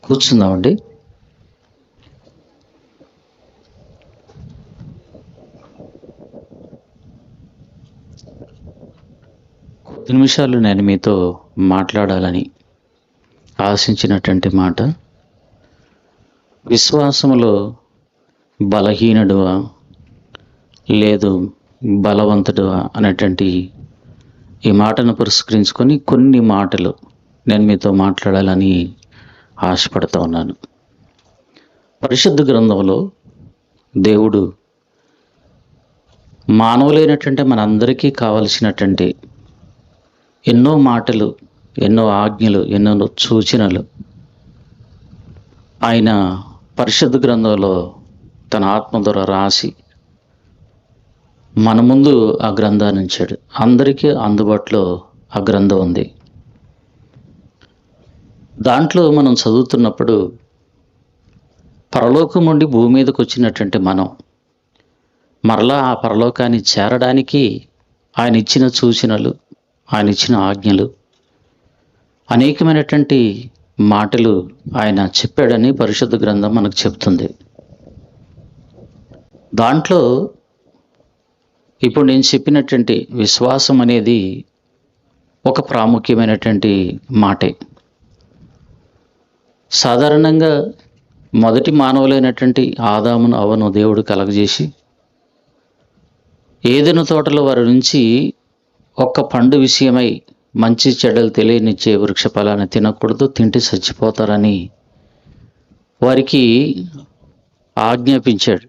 కూర్చుందామండి. కొద్ది నిమిషాలు నేను మీతో మాట్లాడాలని ఆశించినటువంటి మాట, విశ్వాసములో బలహీనుడువా లేదు బలవంతుడువా అనేటువంటి ఈ మాటను పురస్కరించుకొని కొన్ని మాటలు నేను మీతో మాట్లాడాలని ఆశపడుతూ ఉన్నాను. పరిశుద్ధ గ్రంథంలో దేవుడు మానవులైనటువంటి మనందరికీ కావలసినటువంటి ఎన్నో మాటలు, ఎన్నో ఆజ్ఞలు, ఎన్నో సూచనలు ఆయన పరిశుద్ధ గ్రంథంలో తన ఆత్మ ద్వారా రాసి మన ముందు ఆ గ్రంథాన్ని ఉంచాడు. అందరికీ అందుబాటులో ఆ గ్రంథం ఉంది. దాంట్లో మనం చదువుతున్నప్పుడు పరలోకం నుండి భూమి మీదకి వచ్చినటువంటి మనం మరలా ఆ పరలోకాన్ని చేరడానికి ఆయన ఇచ్చిన సూచనలు, ఆయన ఇచ్చిన ఆజ్ఞలు, అనేకమైనటువంటి మాటలు ఆయన చెప్పాడని పరిశుద్ధ గ్రంథం మనకు చెప్తుంది. దాంట్లో ఇప్పుడు నేను చెప్పినటువంటి విశ్వాసం అనేది ఒక ప్రాముఖ్యమైనటువంటి మాటే. సాధారణంగా మొదటి మానవులైనటువంటి ఆదామును అవ్వను దేవుడు కలగజేసి ఏదెను తోటలో వారి నుంచి ఒక్క పండు విషయమై మంచి చెడ్డలు తెలియనిచ్చే వృక్ష ఫలాన్ని తినకూడదు, తింటే చచ్చిపోతారని వారికి ఆజ్ఞాపించాడు.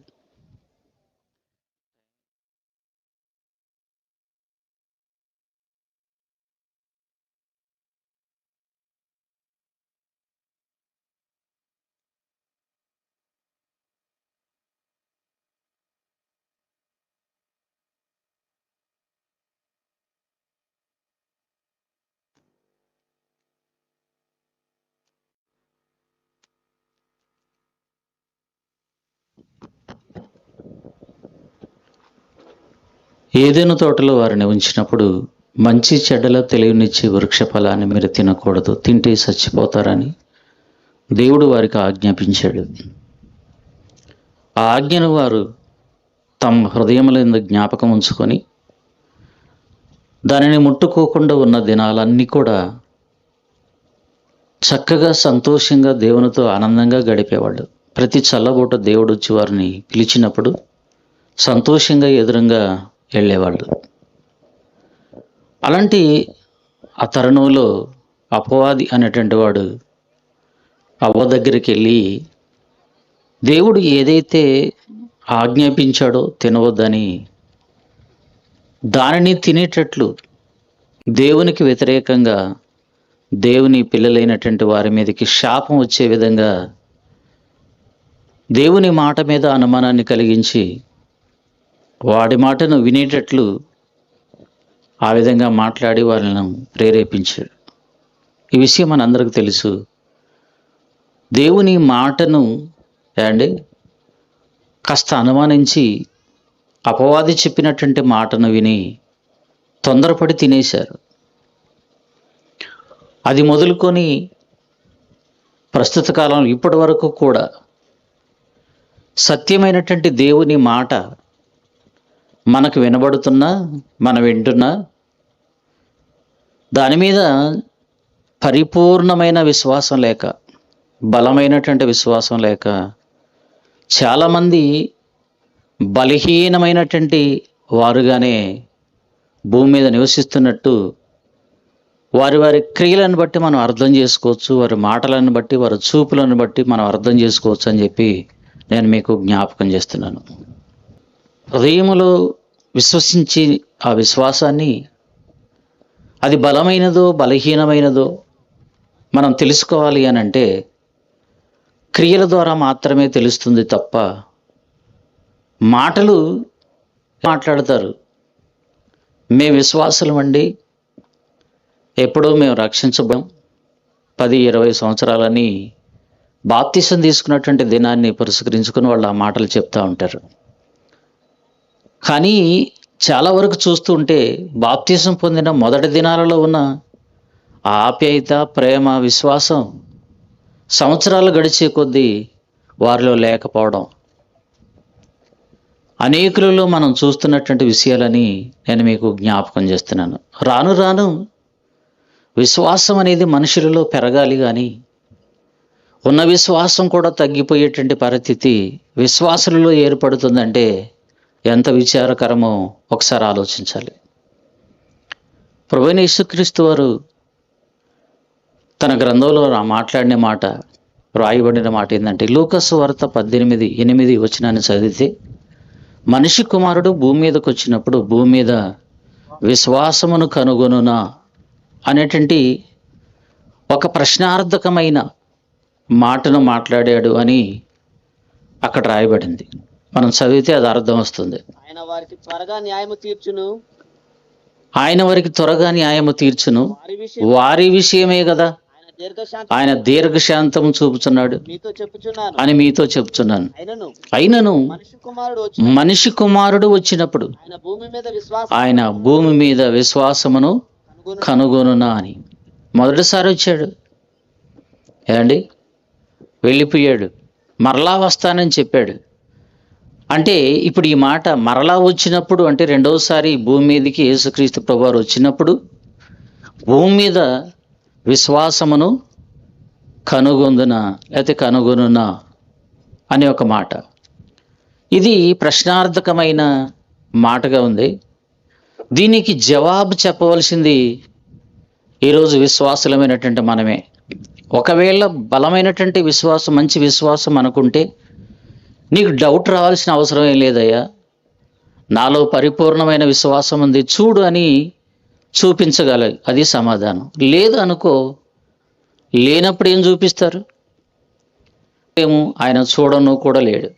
ఏదైనా తోటలో వారిని ఉంచినప్పుడు మంచి చెడ్డల తెలియనిచ్చే వృక్ష ఫలాన్ని మీరు తినకూడదు, తింటే చచ్చిపోతారని దేవుడు వారికి ఆజ్ఞాపించాడు. ఆ ఆజ్ఞను వారు తమ హృదయములందు జ్ఞాపకం ఉంచుకొని దానిని ముట్టుకోకుండా ఉన్న దినాలన్నీ కూడా చక్కగా సంతోషంగా దేవునితో ఆనందంగా గడిపేవాళ్ళు. ప్రతి చల్లబూట దేవుడు వచ్చి వారిని పిలిచినప్పుడు సంతోషంగా ఎదురుగా వెళ్ళేవాళ్ళు. అలాంటి ఆ తరుణంలో అపవాది అనేటువంటి వాడు అవ్వ దగ్గరికి వెళ్ళి దేవుడు ఏదైతే ఆజ్ఞాపించాడో తినవద్దని దానిని తినేటట్లు దేవునికి వ్యతిరేకంగా దేవుని పిల్లలైనటువంటి వారి మీదకి శాపం వచ్చే విధంగా దేవుని మాట మీద అనుమానాన్ని కలిగించి వాడి మాటను వినేటట్లు ఆ విధంగా మాట్లాడి వాళ్ళను ప్రేరేపించాడు. ఈ విషయం మనందరికీ తెలుసు. దేవుని మాటను కాస్త అనుమానించి అపవాది చెప్పినటువంటి మాటను విని తొందరపడి తినేశారు. అది మొదలుకొని ప్రస్తుత కాలంలో ఇప్పటి వరకు కూడా సత్యమైనటువంటి దేవుని మాట మనకు వినబడుతున్నా, మనం వింటున్నా, దాని మీద పరిపూర్ణమైన విశ్వాసం లేక, బలమైనటువంటి విశ్వాసం లేక చాలామంది బలహీనమైనటువంటి వారుగానే భూమి మీద నివసిస్తున్నట్టు వారి వారి క్రియలను బట్టి మనం అర్థం చేసుకోవచ్చు, వారి మాటలను బట్టి, వారి చూపులను బట్టి మనం అర్థం చేసుకోవచ్చు అని చెప్పి నేను మీకు జ్ఞాపకం చేస్తున్నాను. హృదయములో విశ్వసించి ఆ విశ్వాసాన్ని అది బలమైనదో బలహీనమైనదో మనం తెలుసుకోవాలి అని అంటే క్రియల ద్వారా మాత్రమే తెలుస్తుంది తప్ప మాటలు మాట్లాడతారు. మేము విశ్వాసులం అండి, ఎప్పుడో మేము రక్షించబోం, 10-20 సంవత్సరాలని బాప్తిసం తీసుకున్నటువంటి దినాన్ని పురస్కరించుకుని వాళ్ళు ఆ మాటలు చెప్తూ ఉంటారు. కానీ చాలా వరకు చూస్తూ ఉంటే బాప్తిసం పొందిన మొదటి దినాలలో ఉన్న ఆప్యాయత, ప్రేమ, విశ్వాసం సంవత్సరాలు గడిచే కొద్దీ వారిలో లేకపోవడం, అనేకులలో మనం చూస్తున్నటువంటి విషయాలని నేను మీకు జ్ఞాపకం చేస్తున్నాను. రాను రాను విశ్వాసం అనేది మనుషులలో పెరగాలి, కానీ ఉన్న విశ్వాసం కూడా తగ్గిపోయేటువంటి పరిస్థితి విశ్వాసులలో ఏర్పడుతుందంటే ఎంత విచారకరమో ఒకసారి ఆలోచించాలి. ప్రభువైన యేసుక్రీస్తు వారు తన గ్రంథంలో మాట్లాడిన మాట, రాయబడిన మాట ఏంటంటే, లూకాసు వార్త 18:8 వచనాన్ని చదివితే, మనిషి కుమారుడు భూమి మీదకి వచ్చినప్పుడు భూమి మీద విశ్వాసమును కనుగొనునా అనేటువంటి ఒక ప్రశ్నార్థకమైన మాటను మాట్లాడాడు అని అక్కడ రాయబడింది. మనం చదివితే అది అర్థం వస్తుంది. ఆయన వారికి త్వరగా న్యాయము తీర్చును, ఆయన వారికి త్వరగా న్యాయము తీర్చును, వారి విషయమే కదా ఆయన దీర్ఘశాంతం చూపుచున్నాడు అని మీతో చెప్తున్నాను. అయినను మనిషి కుమారుడు వచ్చినప్పుడు ఆయన భూమి మీద విశ్వాసమును కనుగొనునా అని మొదటిసారి వచ్చాడు, ఏమండి, వెళ్ళిపోయాడు, మరలా వస్తానని చెప్పాడు. అంటే ఇప్పుడు ఈ మాట మరలా వచ్చినప్పుడు అంటే రెండవసారి భూమి మీదకి యేసుక్రీస్తు ప్రభువారు వచ్చినప్పుడు భూమి మీద విశ్వాసమును కనుగొందునా లేకపోతే కనుగొనునా అనే ఒక మాట. ఇది ప్రశ్నార్థకమైన మాటగా ఉంది. దీనికి జవాబు చెప్పవలసింది ఈరోజు విశ్వాసులమైనటువంటి మనమే. ఒకవేళ బలమైనటువంటి విశ్వాసం, మంచి విశ్వాసం అనుకుంటే నీకు డౌట్ రావాల్సిన అవసరం ఏం లేదయ్యా, నాలో పరిపూర్ణమైన విశ్వాసం ఉంది చూడు అని చూపించగలరు, అది సమాధానం. లేదు అనుకో, లేనప్పుడు ఏం చూపిస్తారు? ఏమో ఆయన చూడను కూడా లేడు.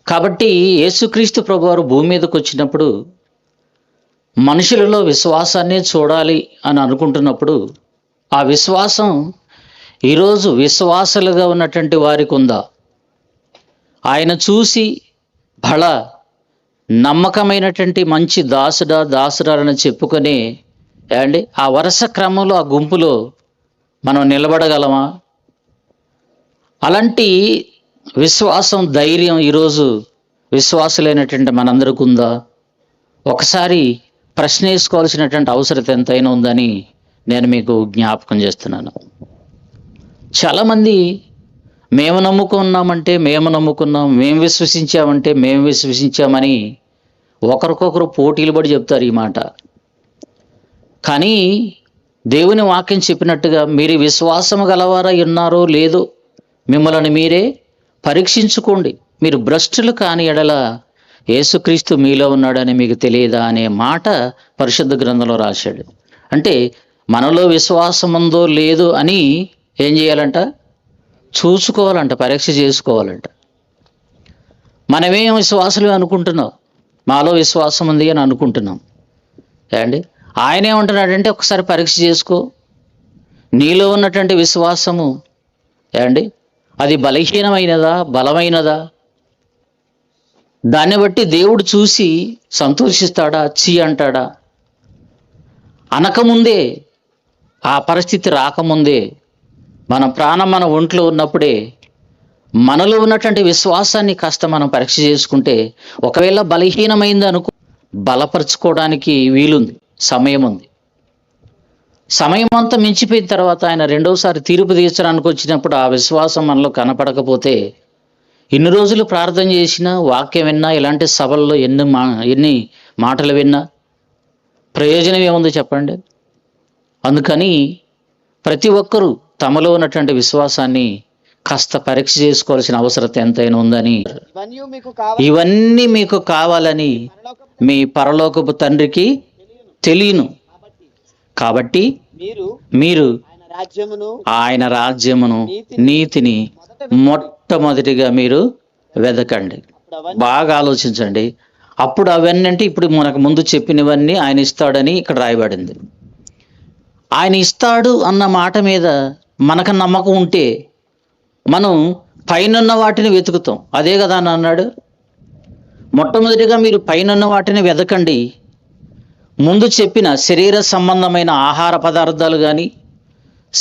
కాబట్టి యేసుక్రీస్తు ప్రభువారు భూమి మీదకి వచ్చినప్పుడు మనుషులలో విశ్వాసాన్ని చూడాలి అని అనుకుంటున్నప్పుడు ఆ విశ్వాసం ఈరోజు విశ్వాసులుగా ఉన్నటువంటి వారికి ఉందా? ఆయన చూసి బల నమ్మకమైనటువంటి మంచి దాసురాలని చెప్పుకొని ఏమండి ఆ వరుస క్రమంలో ఆ గుంపులో మనం నిలబడగలమా? అలాంటి విశ్వాసం, ధైర్యం ఈరోజు విశ్వాసులైనటువంటి మనందరికీ ఉందా? ఒకసారి ప్రశ్న వేసుకోవాల్సినటువంటి అవసరం ఎంతైనా ఉందని నేను మీకు జ్ఞాపకం చేస్తున్నాను. చాలామంది మేము నమ్ముకున్నామంటే మేము నమ్ముకున్నాం, మేము విశ్వసించామంటే మేము విశ్వసించామని ఒకరికొకరు పోటీలు పడి చెప్తారు ఈ మాట. కానీ దేవుని వాక్యం చెప్పినట్టుగా మీరు విశ్వాసము గలవారా ఉన్నారో లేదో మిమ్మల్ని మీరే పరీక్షించుకోండి. మీరు భ్రష్టులు కాని ఎడల యేసుక్రీస్తు మీలో ఉన్నాడని మీకు తెలియదా అనే మాట పరిశుద్ధ గ్రంథంలో రాశాడు. అంటే మనలో విశ్వాసం ఉందో లేదో అని ఏం చేయాలంట? చూసుకోవాలంట, పరీక్ష చేసుకోవాలంట. మనమేం విశ్వాసులు అనుకుంటున్నాం, మాలో విశ్వాసం ఉంది అని అనుకుంటున్నాం. ఏమండి ఆయన ఏమంటున్నాడంటే ఒకసారి పరీక్ష చేసుకో, నీలో ఉన్నటువంటి విశ్వాసము ఏమండి అది బలహీనమైనదా బలమైనదా? దాన్ని బట్టి దేవుడు చూసి సంతోషిస్తాడా, చీ అంటాడా? అనకముందే, ఆ పరిస్థితి రాకముందే, మన ప్రాణం మన ఒంట్లో ఉన్నప్పుడే మనలో ఉన్నటువంటి విశ్వాసాన్ని కాస్త మనం పరీక్ష చేసుకుంటే, ఒకవేళ బలహీనమైంది అనుకో, బలపరుచుకోవడానికి వీలుంది, సమయం ఉంది. సమయం అంతా మించిపోయిన తర్వాత ఆయన రెండవసారి తీర్పు తీర్చడానికి వచ్చినప్పుడు ఆ విశ్వాసం మనలో కనపడకపోతే, ఇన్ని రోజులు ప్రార్థన చేసినా, వాక్యం విన్నా, ఇలాంటి సభల్లో ఎన్ని మాటలు విన్నా ప్రయోజనం ఏముంది చెప్పండి? అందుకని ప్రతి ఒక్కరూ తమలో ఉన్నటువంటి విశ్వాసాన్ని కాస్త పరీక్ష చేసుకోవాల్సిన అవసరం ఎంతైనా ఉందని, ఇవన్నీ మీకు కావాలని మీ పరలోకపు తండ్రికి తెలియను. కాబట్టి మీరు ఆయన రాజ్యమును నీతిని మొట్టమొదటిగా మీరు వెదకండి. బాగా ఆలోచించండి. అప్పుడు అవన్నీ అంటే ఇప్పుడు మనకు ముందు చెప్పినవన్నీ ఆయన ఇస్తాడని ఇక్కడ రాయబడింది. ఆయన ఇస్తాడు అన్న మాట మీద మనకు నమ్మకం ఉంటే మనం పైనున్న వాటిని వెతుకుతాం. అదే కదా అని అన్నాడు. మొట్టమొదటిగా మీరు పైనున్న వాటిని వెతకండి. ముందు చెప్పిన శరీర సంబంధమైన ఆహార పదార్థాలు కానీ,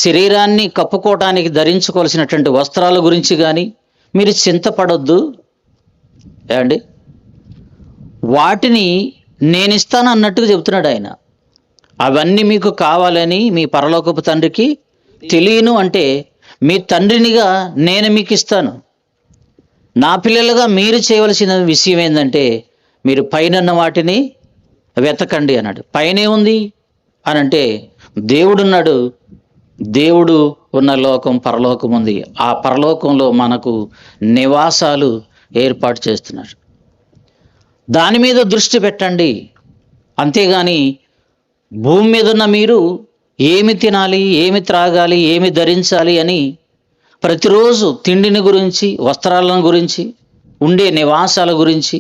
శరీరాన్ని కప్పుకోవటానికి ధరించుకోవాల్సినటువంటి వస్త్రాల గురించి కానీ మీరు చింతపడొద్దు. ఏమండి, వాటిని నేను ఇస్తాను అన్నట్టుగా చెబుతున్నాడు ఆయన. అవన్నీ మీకు కావాలని మీ పరలోకపు తండ్రికి తెలియను అంటే, మీ తండ్రినిగా నేను మీకు ఇస్తాను. నా పిల్లలుగా మీరు చేయవలసిన విషయం ఏంటంటే, మీరు పైన వాటిని వెతకండి అన్నాడు. పైనే ఉంది అని అంటే దేవుడున్నాడు. దేవుడు ఉన్న లోకం పరలోకం ఉంది. ఆ పరలోకంలో మనకు నివాసాలు ఏర్పాటు చేస్తున్నాడు. దాని మీద దృష్టి పెట్టండి. అంతేగాని భూమి మీద ఉన్న మీరు ఏమి తినాలి, ఏమి త్రాగాలి, ఏమి ధరించాలి అని ప్రతిరోజు తిండిని గురించి, వస్త్రాలను గురించి, ఉండే నివాసాల గురించి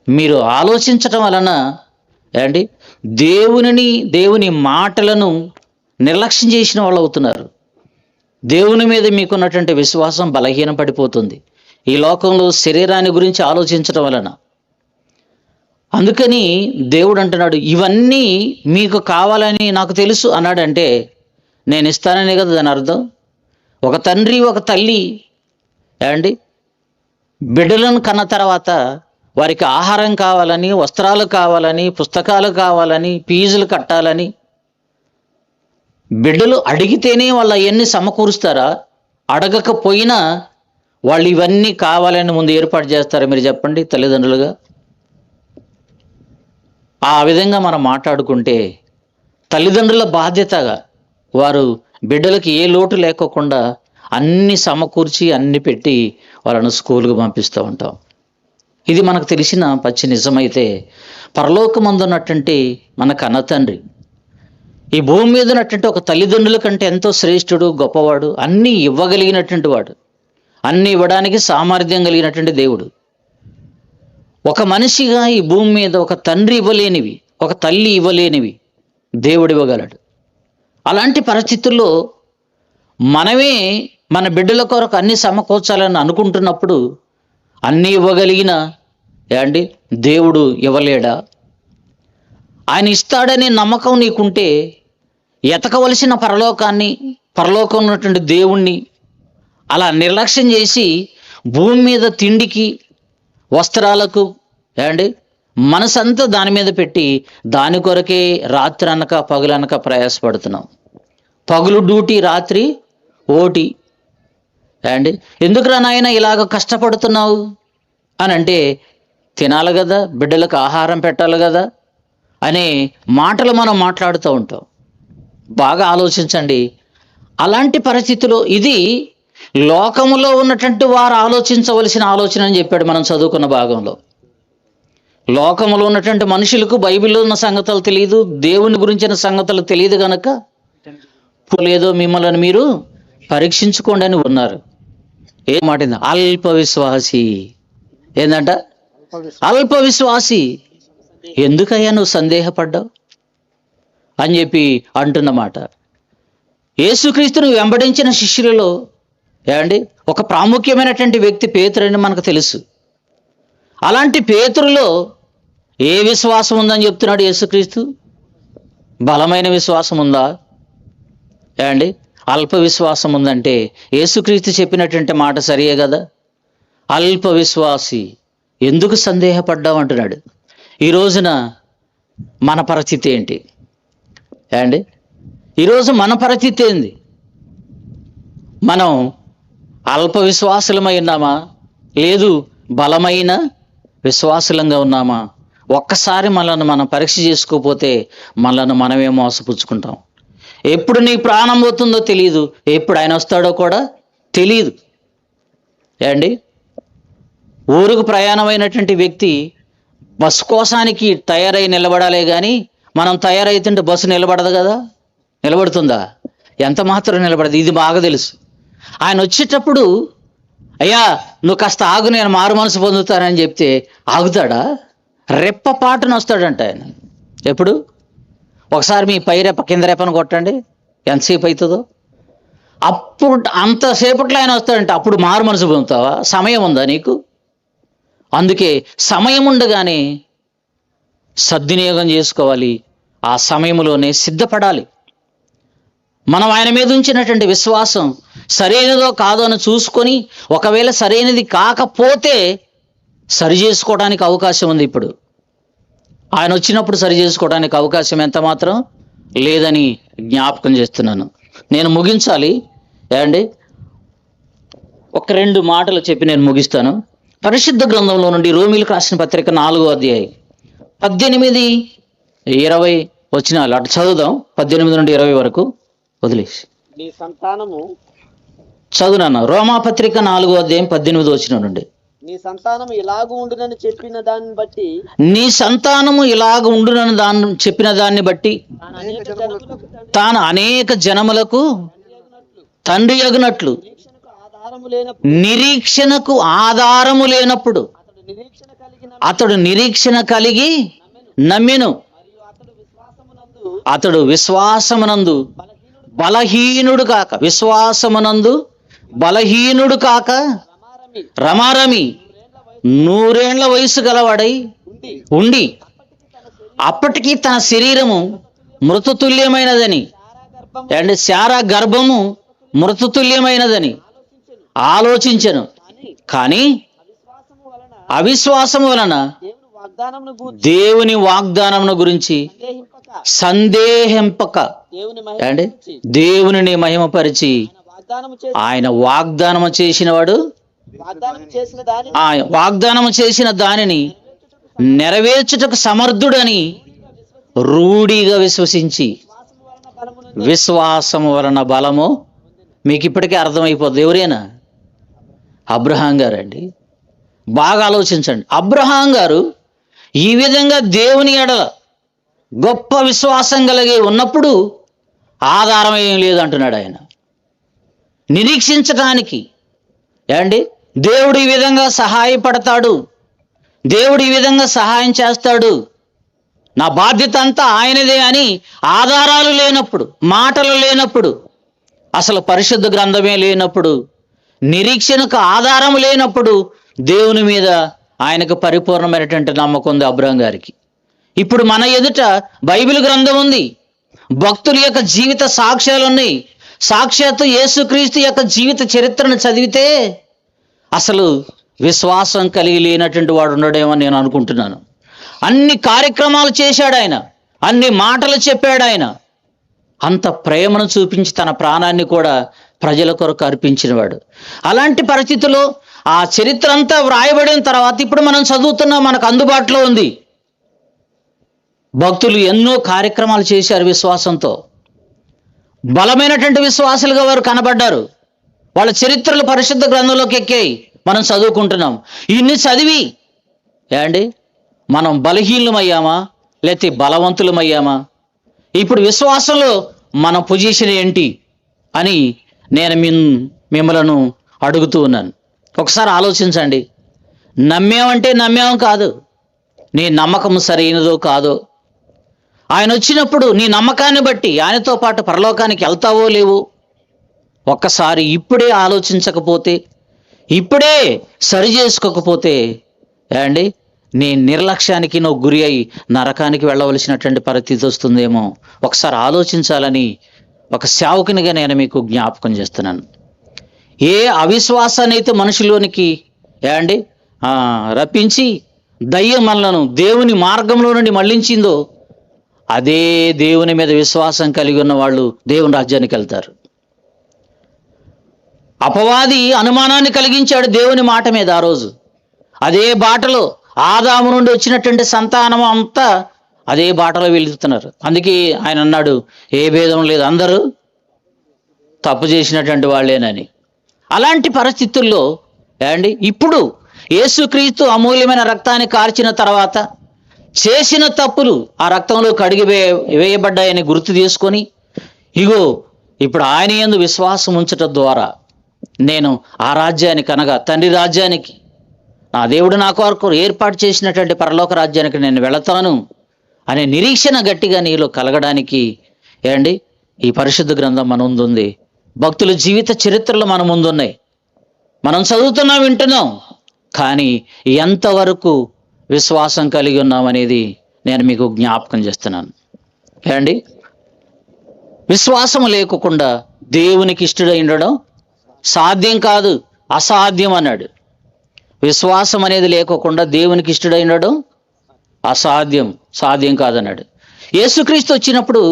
మీరు ఆలోచించటం వలన ఏమండి దేవుని మాటలను నిర్లక్ష్యం చేసిన వాళ్ళు అవుతున్నారు. దేవుని మీద మీకున్నటువంటి విశ్వాసం బలహీన పడిపోతుంది ఈ లోకంలో శరీరాన్ని గురించి ఆలోచించటం వలన. అందుకని దేవుడు అంటున్నాడు, ఇవన్నీ మీకు కావాలని నాకు తెలుసు అన్నాడంటే నేను ఇస్తాననే కదా దాని అర్థం. ఒక తండ్రి ఒక తల్లి ఏమండి బిడ్డలను కన్న తర్వాత వారికి ఆహారం కావాలని, వస్త్రాలు కావాలని, పుస్తకాలు కావాలని, ఫీజులు కట్టాలని బిడ్డలు అడిగితేనే వాళ్ళు అవన్నీ సమకూరుస్తారా? అడగకపోయినా వాళ్ళు ఇవన్నీ కావాలని ముందు ఏర్పాటు చేస్తారా? మీరు చెప్పండి తల్లిదండ్రులుగా. ఆ విధంగా మనం మాట్లాడుకుంటే తల్లిదండ్రుల బాధ్యతగా వారు బిడ్డలకి ఏ లోటు లేకోకుండా అన్ని సమకూర్చి అన్ని పెట్టి వాళ్ళను స్కూల్కి పంపిస్తూ ఉంటాం. ఇది మనకు తెలిసిన పచ్చి నిజమైతే, పరలోకమందు ఉన్నటువంటి మన కన్న తండ్రి ఈ భూమి మీద ఉన్నటువంటి ఒక తల్లిదండ్రుల కంటే ఎంతో శ్రేష్ఠుడు, గొప్పవాడు, అన్నీ ఇవ్వగలిగినటువంటి వాడు, అన్నీ ఇవ్వడానికి సామర్థ్యం కలిగినటువంటి దేవుడు. ఒక మనిషిగా ఈ భూమి మీద ఒక తండ్రి ఇవ్వలేనివి, ఒక తల్లి ఇవ్వలేనివి దేవుడు ఇవ్వగలడు. అలాంటి పరిస్థితుల్లో మనమే మన బిడ్డల కొరకు అన్ని సమకూర్చాలని అనుకుంటున్నప్పుడు అన్నీ ఇవ్వగలిగిన ఏమండి దేవుడు ఇవ్వలేడా? ఆయన ఇస్తాడనే నమ్మకం నీకుంటే ఎతకవలసిన పరలోకాన్ని, పరలోకం ఉన్నటువంటి దేవుణ్ణి అలా నిర్లక్ష్యం చేసి భూమి మీద తిండికి, వస్త్రాలకు ఏమండి మనసంతా దాని మీద పెట్టి దాని కొరకే రాత్రి అనక పగులనక ప్రయాసపడుతున్నాం. పగులు డ్యూటీ, రాత్రి ఓటి. ఏమండి ఎందుకురా నాయన ఇలాగ కష్టపడుతున్నావు అని అంటే, తినాలి కదా, బిడ్డలకు ఆహారం పెట్టాలి కదా అనే మాటలు మనం మాట్లాడుతూ ఉంటాం. బాగా ఆలోచించండి. అలాంటి పరిస్థితిలో ఇది లోకములో ఉన్నటువంటి వారు ఆలోచించవలసిన ఆలోచన అని చెప్పాడు మనం చదువుకున్న భాగంలో. లోకములో ఉన్నటువంటి మనుషులకు బైబిల్లో ఉన్న సంగతులు తెలియదు, దేవుని గురించిన సంగతులు తెలియదు కనుక లేదో మిమ్మల్ని మీరు పరీక్షించుకోండి అని ఉన్నారు. ఏం మాట? అల్ప విశ్వాసి. ఏందంట? అల్ప విశ్వాసి. ఎందుకయ్యా నువ్వు సందేహపడ్డావు అని చెప్పి అంటున్నమాట. యేసుక్రీస్తును వెంబడించిన శిష్యులలో ఏమండి ఒక ప్రాముఖ్యమైనటువంటి వ్యక్తి పేతురు అని మనకు తెలుసు. అలాంటి పేతురులో ఏ విశ్వాసం ఉందని చెప్తున్నాడు యేసుక్రీస్తు? బలమైన విశ్వాసం ఉందా? ఏమండి అల్ప విశ్వాసం ఉందంటే యేసుక్రీస్తు చెప్పినటువంటి మాట సరియే కదా. అల్ప విశ్వాసి, ఎందుకు సందేహపడ్డావు అంటున్నాడు. ఈ రోజున మన పరిస్థితి ఏంటి? ఏమండి ఈరోజు మన పరిస్థితి ఏంది? మనం అల్ప విశ్వాసులమై ఉన్నామా, లేదు బలమైన విశ్వాసులంగా ఉన్నామా? ఒక్కసారి మనల్ని మనం పరీక్ష చేసుకోకపోతే మనల్ని మనమే మోసపుచ్చుకుంటాం. ఎప్పుడు నీ ప్రాణం పోతుందో తెలియదు, ఎప్పుడు ఆయన వస్తాడో కూడా తెలియదు. ఏమండి ఊరుకు ప్రయాణమైనటువంటి వ్యక్తి బస్సు కోసానికి తయారై నిలబడాలే కానీ మనం తయారైతుంటే బస్సు నిలబడదు కదా. నిలబడుతుందా? ఎంత మాత్రం నిలబడదు. ఇది బాగా తెలుసు. ఆయన వచ్చేటప్పుడు అయ్యా నువ్వు కాస్త ఆగు, నేను మారు మనసు పొందుతానని చెప్తే ఆగుతాడా? రెప్పపాటున వస్తాడంట ఆయన. ఎప్పుడు? ఒకసారి మీ పై రెప్ప కింద రెప్పను కొట్టండి, ఎంతసేపు అవుతుందో. అప్పుడు అంతసేపట్లో ఆయన వస్తాడంట. అప్పుడు మారు మనసు పొందుతావా? సమయం ఉందా నీకు? అందుకే సమయం ఉండగానే సద్వినియోగం చేసుకోవాలి. ఆ సమయంలోనే సిద్ధపడాలి. మనం ఆయన మీద ఉంచినటువంటి విశ్వాసం సరైనదో కాదో అని చూసుకొని ఒకవేళ సరైనది కాకపోతే సరి చేసుకోవడానికి అవకాశం ఉంది. ఇప్పుడు ఆయన వచ్చినప్పుడు సరి చేసుకోవడానికి అవకాశం ఎంత మాత్రం లేదని జ్ఞాపకం చేస్తున్నాను. నేను ముగించాలి ఏమండి, ఒక 2 మాటలు చెప్పి నేను ముగిస్తాను. పరిశుద్ధ గ్రంథంలో నుండి రోమీయులకు రాసిన పత్రిక 4వ అధ్యాయం 18-20 వచనాలు అటు చదువుదాం. 18 నుండి 20 వరకు వదిలేసి నీ సంతానము చదువునన్న. రోమా పత్రిక 4వ అధ్యాయం 18 వచనం నుండి. నీ సంతానము ఇలాగూ ఉండునని చెప్పిన దాన్ని బట్టి నీ సంతానము ఇలాగ ఉండునని చెప్పిన దాన్ని బట్టి తాను అనేక జనములకు తండ్రి అగునట్లు నిరీక్షణకు నిరీక్షణకు ఆధారము లేనప్పుడు ఆధారము లేనప్పుడు అతడు నిరీక్షణ కలిగి అతడు నిరీక్షణ కలిగి నమ్మెను. అతడు విశ్వాసమునందు బలహీనుడు కాక విశ్వాసమునందు బలహీనుడు కాక రమారమి రమారమి 100 ఏండ్ల వయసు గలవాడై ఉండి అప్పటికి తన శరీరము మృతతుల్యమైనదని అండ్ శారా గర్భము మృతతుల్యమైనదని ఆలోచించెను. కానీ అవిశ్వాసము వలన దేవుని వాగ్దానమును గురించి సందేహింపక అండి దేవుని మహిమపరిచి ఆయన వాగ్దానము చేసిన దానిని నెరవేర్చుటకు సమర్థుడని రూఢిగా విశ్వసించి విశ్వాసము వలన బలము. మీకు ఇప్పటికే అర్థమైపోద్ది. ఎవరైనా అబ్రహాం గారు అండి, బాగా ఆలోచించండి. అబ్రహాం గారు ఈ విధంగా దేవుని ఎడల గొప్ప విశ్వాసం కలిగి ఉన్నప్పుడు ఆధారం ఏం లేదంటున్నాడు ఆయన. నిరీక్షించటానికి ఏమండి దేవుడు ఈ విధంగా సహాయపడతాడు, దేవుడు ఈ విధంగా సహాయం చేస్తాడు, నా బాధ్యత అంతా ఆయనదే అని ఆధారాలు లేనప్పుడు, మాటలు లేనప్పుడు, అసలు పరిశుద్ధ గ్రంథమే లేనప్పుడు, నిరీక్షణకు ఆధారం లేనప్పుడు దేవుని మీద ఆయనకు పరిపూర్ణమైనటువంటి నమ్మకం ఉంది అబ్రహాం గారికి. ఇప్పుడు మన ఎదుట బైబిల్ గ్రంథం ఉంది, భక్తుల యొక్క జీవిత సాక్ష్యాలు ఉన్నాయి. సాక్షాత్తు యేసుక్రీస్తు యొక్క జీవిత చరిత్రను చదివితే అసలు విశ్వాసం కలిగి లేనటువంటి వాడు ఉండడేమో నేను అనుకుంటున్నాను. అన్ని కార్యక్రమాలు చేశాడు ఆయన, అన్ని మాటలు చెప్పాడు ఆయన, అంత ప్రేమను చూపించి తన ప్రాణాన్ని కూడా ప్రజల కొరకు అర్పించినవాడు. అలాంటి పరిస్థితుల్లో ఆ చరిత్ర అంతా వ్రాయబడిన తర్వాత ఇప్పుడు మనం చదువుతున్నాం, మనకు అందుబాటులో ఉంది. భక్తులు ఎన్నో కార్యక్రమాలు చేశారు విశ్వాసంతో, బలమైనటువంటి విశ్వాసులుగా వారు కనబడ్డారు. వాళ్ళ చరిత్రలు పరిశుద్ధ గ్రంథంలోకి ఎక్కాయి, మనం చదువుకుంటున్నాం. ఇన్ని చదివి ఏమండి మనం బలహీనమయ్యామా లేకపోతే బలవంతులమయ్యామా? ఇప్పుడు విశ్వాసంలో మన పొజిషన్ ఏంటి అని నేను మిమ్మలను అడుగుతూ ఉన్నాను. ఒకసారి ఆలోచించండి. నమ్మామంటే నమ్మాం కాదు, నీ నమ్మకం సరైనదో కాదో. ఆయన వచ్చినప్పుడు నీ నమ్మకాన్ని బట్టి ఆయనతో పాటు పరలోకానికి వెళ్తావో లేవో ఒక్కసారి ఇప్పుడే ఆలోచించకపోతే, ఇప్పుడే సరి చేసుకోకపోతే ఏమండి నీ నిర్లక్ష్యానికి నువ్వు గురి అయి నరకానికి వెళ్ళవలసినటువంటి పరిస్థితి వస్తుందేమో. ఒకసారి ఆలోచించాలని ఒక సేవకునిగా నేను మీకు జ్ఞాపకం చేస్తున్నాను. ఏ అవిశ్వాసాన్ని అయితే మనుషులోనికి ఏమండి రప్పించి దయ్యం మనలను దేవుని మార్గంలో నుండి మళ్ళించిందో అదే దేవుని మీద విశ్వాసం కలిగి ఉన్న వాళ్ళు దేవుని రాజ్యానికి వెళ్తారు. అపవాది అనుమానాన్ని కలిగించాడు దేవుని మాట మీద. ఆ రోజు అదే బాటలో ఆదాము నుండి వచ్చినటువంటి సంతానం అంతా అదే బాటలో వెళుతున్నారు. అందుకే ఆయన అన్నాడు, ఏ భేదం లేదు, అందరూ తప్పు చేసినటువంటి వాళ్ళేనని. అలాంటి పరిస్థితుల్లో ఏమండి ఇప్పుడు యేసుక్రీస్తు అమూల్యమైన రక్తాన్ని కార్చిన తర్వాత చేసిన తప్పులు ఆ రక్తంలో కడిగి వేయబడ్డాయని గుర్తు తీసుకొని, ఇగో ఇప్పుడు ఆయన యందు విశ్వాసం ఉంచటం ద్వారా నేను ఆ రాజ్యానికి అనగా తండ్రి రాజ్యానికి, నా దేవుడు నా కొరకు ఏర్పాటు చేసినటువంటి పరలోక రాజ్యానికి నేను వెళతాను అనే నిరీక్షణ గట్టిగా నీలో కలగడానికి ఏమండి ఈ పరిశుద్ధ గ్రంథం మన ముందుంది. భక్తుల జీవిత చరిత్రలు మన ముందున్నాయి, మనం చదువుతున్నాం, వింటున్నాం. కానీ ఎంతవరకు విశ్వాసం కలిగి ఉన్నామనేది నేను మీకు జ్ఞాపకం చేస్తున్నాను. ఏమండి విశ్వాసం లేకుండా దేవునికి ఇష్టడై ఉండడం సాధ్యం కాదు, అసాధ్యం అన్నాడు. విశ్వాసం అనేది లేకోకుండా దేవునికి ఇష్టడై ఉండడం అసాధ్యం, సాధ్యం కాదన్నాడు. యేసుక్రీస్తు వచ్చినప్పుడు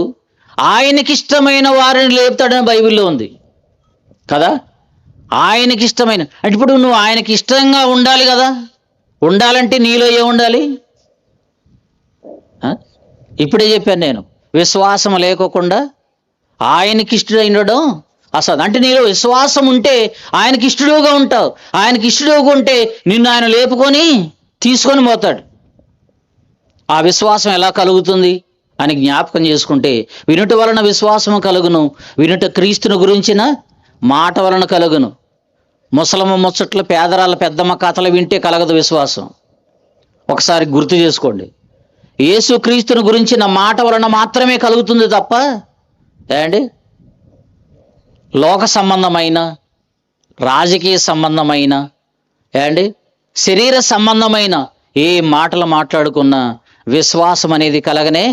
ఆయనకి ఇష్టమైన వారిని లేపుతాడని బైబిల్లో ఉంది కదా. ఆయనకి ఇష్టమైన అంటే ఇప్పుడు నువ్వు ఆయనకి ఇష్టంగా ఉండాలి కదా. ఉండాలంటే నీలో ఏముండాలి? ఇప్పుడే చెప్పాను నేను, విశ్వాసం లేకోకుండా ఆయనకి ఇష్టడై ఉండడం అసలు. అంటే నీలో విశ్వాసం ఉంటే ఆయనకి ఇష్టడుగా ఉంటావు. ఆయనకి ఇష్టడుగా ఉంటే నిన్ను ఆయన లేపుకొని తీసుకొని పోతాడు. ఆ విశ్వాసం ఎలా కలుగుతుంది అని జ్ఞాపకం చేసుకుంటే, వినుట వలన విశ్వాసము కలుగును, వినుట క్రీస్తుని గురించిన మాట వలన కలుగును. ముసలమ్మ ముచ్చట్లు, పేదరాళ్ళ పెద్దమ్మ కథలు వింటే కలగదు విశ్వాసం. ఒకసారి గుర్తు చేసుకోండి. యేసు క్రీస్తుని గురించిన మాట వలన మాత్రమే కలుగుతుంది తప్ప ఏండి లోక సంబంధమైన, రాజకీయ సంబంధమైన, శరీర సంబంధమైన ఏ మాటలు మాట్లాడుకున్నా విశ్వాసం అనేది కలగనే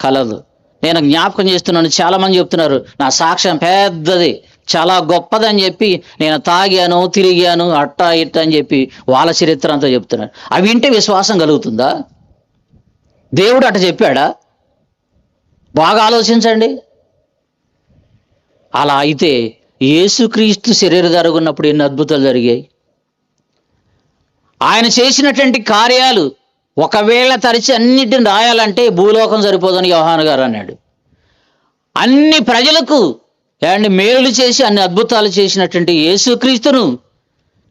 కలదు. నేను జ్ఞాపకం చేస్తున్నాను, చాలామంది చెప్తున్నారు నా సాక్ష్యం పెద్దది, చాలా గొప్పదని చెప్పి నేను తాగాను, తిరిగాను, అట్టా ఇట్టా అని చెప్పి వాళ్ళ చరిత్ర అంతా చెప్తున్నారు. అవి వింటే విశ్వాసం కలుగుతుందా? దేవుడు అట్ట చెప్పాడా? బాగా ఆలోచించండి. అలా అయితే యేసుక్రీస్తు శరీరధారిగా ఉన్నప్పుడు ఎన్ని అద్భుతాలు జరిగాయి. ఆయన చేసినటువంటి కార్యాలు ఒకవేళ తరిచి అన్నిటిని రాయాలంటే భూలోకం సరిపోదని యోహాను గారు అన్నాడు. అన్ని ప్రజలకు మేలులు చేసి అన్ని అద్భుతాలు చేసినటువంటి యేసుక్రీస్తును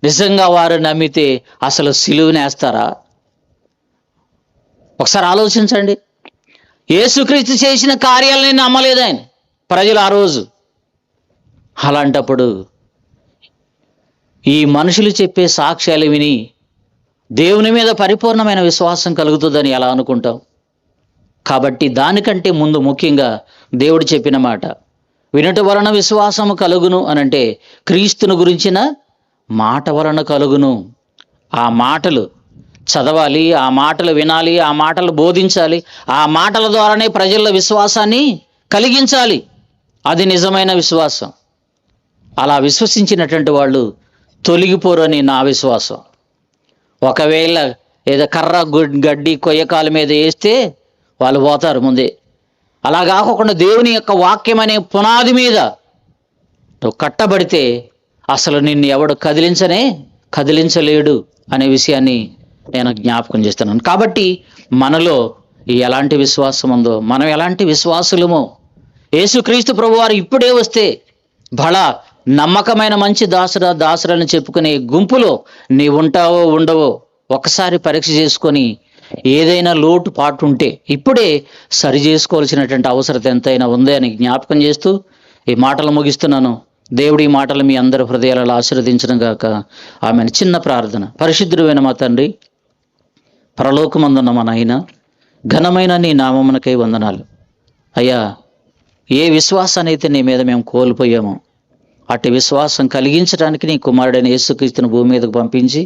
నిజంగా వారు నమ్మితే అసలు సిలువనేస్తారా? ఒకసారి ఆలోచించండి. యేసుక్రీస్తు చేసిన కార్యాలని నమ్మలేదు ఆయన ప్రజలు ఆ రోజు. అలాంటప్పుడు ఈ మనుషులు చెప్పే సాక్ష్యాలు విని దేవుని మీద పరిపూర్ణమైన విశ్వాసం కలుగుతుందని ఎలా అనుకుంటాం? కాబట్టి దానికంటే ముందు ముఖ్యంగా దేవుడు చెప్పిన మాట, వినుట వలన విశ్వాసము కలుగును అనంటే క్రీస్తుని గురించిన మాట వలన కలుగును. ఆ మాటలు చదవాలి, ఆ మాటలు వినాలి, ఆ మాటలు బోధించాలి, ఆ మాటల ద్వారానే ప్రజల్లో విశ్వాసాన్ని కలిగించాలి. అది నిజమైన విశ్వాసం. అలా విశ్వసించినటువంటి వాళ్ళు తొలగిపోరు అని నా విశ్వాసం. ఒకవేళ ఏదో కర్ర గడ్డి కొయ్యకాల మీద వేస్తే వాళ్ళు పోతారు ముందే. అలా కాకుండా దేవుని యొక్క వాక్యం అనే పునాది మీద నువ్వు కట్టబడితే అసలు నిన్ను ఎవడు కదిలించలేడు అనే విషయాన్ని నేను జ్ఞాపకం చేస్తున్నాను. కాబట్టి మనలో ఎలాంటి విశ్వాసం ఉందో, మనం ఎలాంటి విశ్వాసులమో, యేసుక్రీస్తు ప్రభువారు ఇప్పుడే వస్తే బలా నమ్మకమైన మంచి దాసురని చెప్పుకునే గుంపులో నీ ఉంటావో ఉండవో ఒకసారి పరీక్ష చేసుకొని ఏదైనా లోటు పాటు ఉంటే ఇప్పుడే సరి చేసుకోవాల్సినటువంటి అవసరం ఎంతైనా ఉంది అని జ్ఞాపకం చేస్తూ ఈ మాటలు ముగిస్తున్నాను. దేవుడి మాటలు మీ అందరి హృదయాలలో ఆశీర్వదించడం గాక. ఆమెను చిన్న ప్రార్థన. పరిశుద్ధుడైన మా తండ్రి, పరలోకమందున్న మా నాయన, ఘనమైన నీ నామమునకై వందనాలు. అయ్యా, ఏ విశ్వాసాన్ని అయితే నీ మీద మేము కోల్పోయామో అట్టి విశ్వాసం కలిగించడానికి నీ కుమారుడైన యేసుక్రీస్తుని భూమి మీదకు పంపించి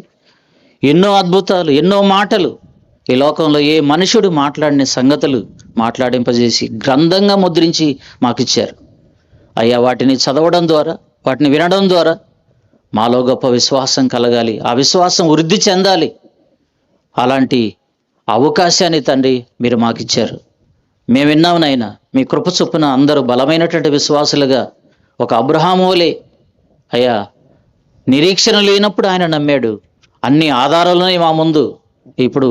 ఎన్నో అద్భుతాలు, ఎన్నో మాటలు ఈ లోకంలో ఏ మనుషుడు మాట్లాడిన సంగతులు మాట్లాడింపజేసి గ్రంథంగా ముద్రించి మాకిచ్చారు. అయ్యా, వాటిని చదవడం ద్వారా, వాటిని వినడం ద్వారా మాలో గొప్ప విశ్వాసం కలగాలి, ఆ విశ్వాసం వృద్ధి చెందాలి. అలాంటి అవకాశాన్ని తండ్రి మీరు మాకిచ్చారు. మేము విన్నామునైనా మీ కృప చొప్పున అందరూ బలమైనటువంటి విశ్వాసులుగా ఒక అబ్రహామోలే అయ్యా, నిరీక్షణ లేనప్పుడు ఆయన నమ్మాడు. అన్ని ఆధారాలున్నాయి మా ముందు. ఇప్పుడు